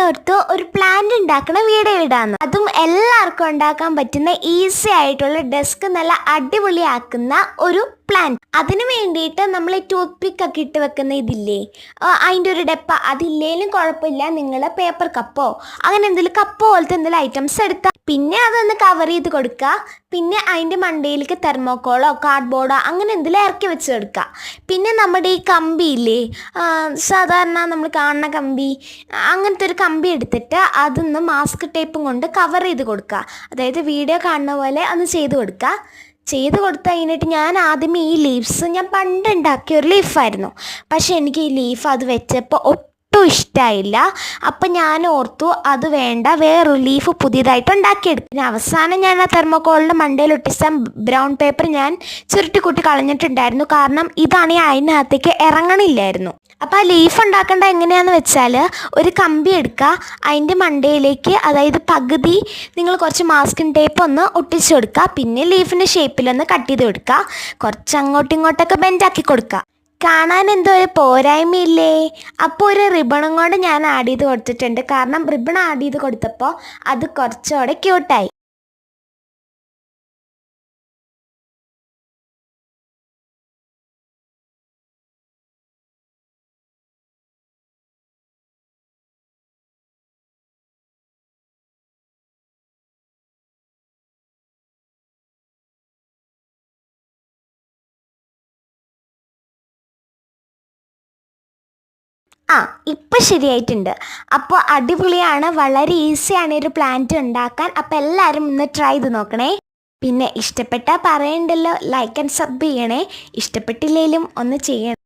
ഓർത്തു ഒരു പ്ലാന്റ് ഉണ്ടാക്കണ വീഡിയോ ഇടാന്ന്. അതും എല്ലാവർക്കും ഉണ്ടാക്കാൻ പറ്റുന്ന ഈസി ആയിട്ടുള്ള ഡെസ്ക് നല്ല അടിപൊളിയാക്കുന്ന ഒരു പ്ലാന്റ്. അതിന് വേണ്ടിയിട്ട് നമ്മൾ ടൂത്ത് പിക്ക് ഒക്കെ ഇട്ട് വെക്കുന്ന ഇതില്ലേ, അതിൻ്റെ ഒരു ഡെപ്പ, അതില്ലേലും കുഴപ്പമില്ല. നിങ്ങൾ പേപ്പർ കപ്പോ അങ്ങനെ എന്തെങ്കിലും കപ്പോ പോലത്തെ എന്തെങ്കിലും ഐറ്റംസ് എടുക്കുക. പിന്നെ അതൊന്ന് കവർ ചെയ്ത് കൊടുക്കുക. പിന്നെ അതിൻ്റെ മണ്ടയിലേക്ക് തെർമോക്കോളോ കാർഡ്ബോർഡോ അങ്ങനെ എന്തെങ്കിലും ഇറക്കി വെച്ച് കൊടുക്കുക. പിന്നെ നമ്മുടെ ഈ കമ്പിയില്ലേ, സാധാരണ നമ്മൾ കാണുന്ന കമ്പി, അങ്ങനത്തെ ഒരു കമ്പി എടുത്തിട്ട് അതൊന്ന് മാസ്ക് ടേപ്പും കൊണ്ട് കവർ ചെയ്ത് കൊടുക്കുക. അതായത് വീഡിയോ കാണുന്ന പോലെ ഒന്ന് ചെയ്ത് കൊടുക്കുക. ചെയ്ത് കൊടുത്ത് കഴിഞ്ഞിട്ട് ഞാൻ ആദ്യമേ ഈ ലീവ്സ് ഞാൻ പണ്ട് ഉണ്ടാക്കിയ ഒരു ലീഫായിരുന്നു. പക്ഷെ എനിക്ക് ഈ ലീഫ് അത് വെച്ചപ്പോൾ ഒട്ടും ഇഷ്ടമായില്ല. അപ്പം ഞാൻ ഓർത്തു അത് വേണ്ട, വേറൊരു ലീഫ് പുതിയതായിട്ട് ഉണ്ടാക്കിയെടുക്കും. പിന്നെ അവസാനം ഞാൻ ആ തെർമോക്കോളിൻ്റെ മണ്ടയിൽ ഒട്ടിച്ച ബ്രൗൺ പേപ്പർ ഞാൻ ചുരുട്ടിക്കുട്ടി കളഞ്ഞിട്ടുണ്ടായിരുന്നു. കാരണം ഇതാണെങ്കിൽ അതിനകത്തേക്ക് ഇറങ്ങണില്ലായിരുന്നു. അപ്പോൾ ആ ലീഫ് ഉണ്ടാക്കേണ്ട എങ്ങനെയാണെന്ന് വെച്ചാൽ, ഒരു കമ്പി എടുക്കുക, അതിൻ്റെ മണ്ടയിലേക്ക് അതായത് പകുതി നിങ്ങൾ കുറച്ച് മാസ്കിൻ ടേപ്പ് ഒന്ന് ഒട്ടിച്ചു കൊടുക്കുക. പിന്നെ ലീഫിൻ്റെ ഷേപ്പിലൊന്ന് കട്ട് ചെയ്ത് കൊടുക്കുക. കുറച്ച് അങ്ങോട്ടും ഇങ്ങോട്ടൊക്കെ ബെൻഡാക്കി കൊടുക്കുക. കാണാൻ എന്തോ ഒരു പോരായ്മയില്ലേ? അപ്പോൾ ഒരു റിബണും കൊണ്ട് ഞാൻ ആഡ് ചെയ്ത് കൊടുത്തിട്ടുണ്ട്. കാരണം റിബൺ ആഡ് ചെയ്ത് കൊടുത്തപ്പോൾ അത് കുറച്ചുകൂടെ ക്യൂട്ടായി. ഇപ്പം ശരിയായിട്ടുണ്ട്. അപ്പോൾ അടിപൊളിയാണ്, വളരെ ഈസിയാണ് ഒരു പ്ലാന്റ് ഉണ്ടാക്കാൻ. അപ്പോൾ എല്ലാവരും ഒന്ന് ട്രൈ ചെയ്ത് നോക്കണേ. പിന്നെ ഇഷ്ടപ്പെട്ടാൽ പറയണ്ടല്ലോ, ലൈക്ക് ആൻഡ് സബ് ചെയ്യണേ. ഇഷ്ടപ്പെട്ടില്ലെങ്കിലും ഒന്ന് ചെയ്യണം.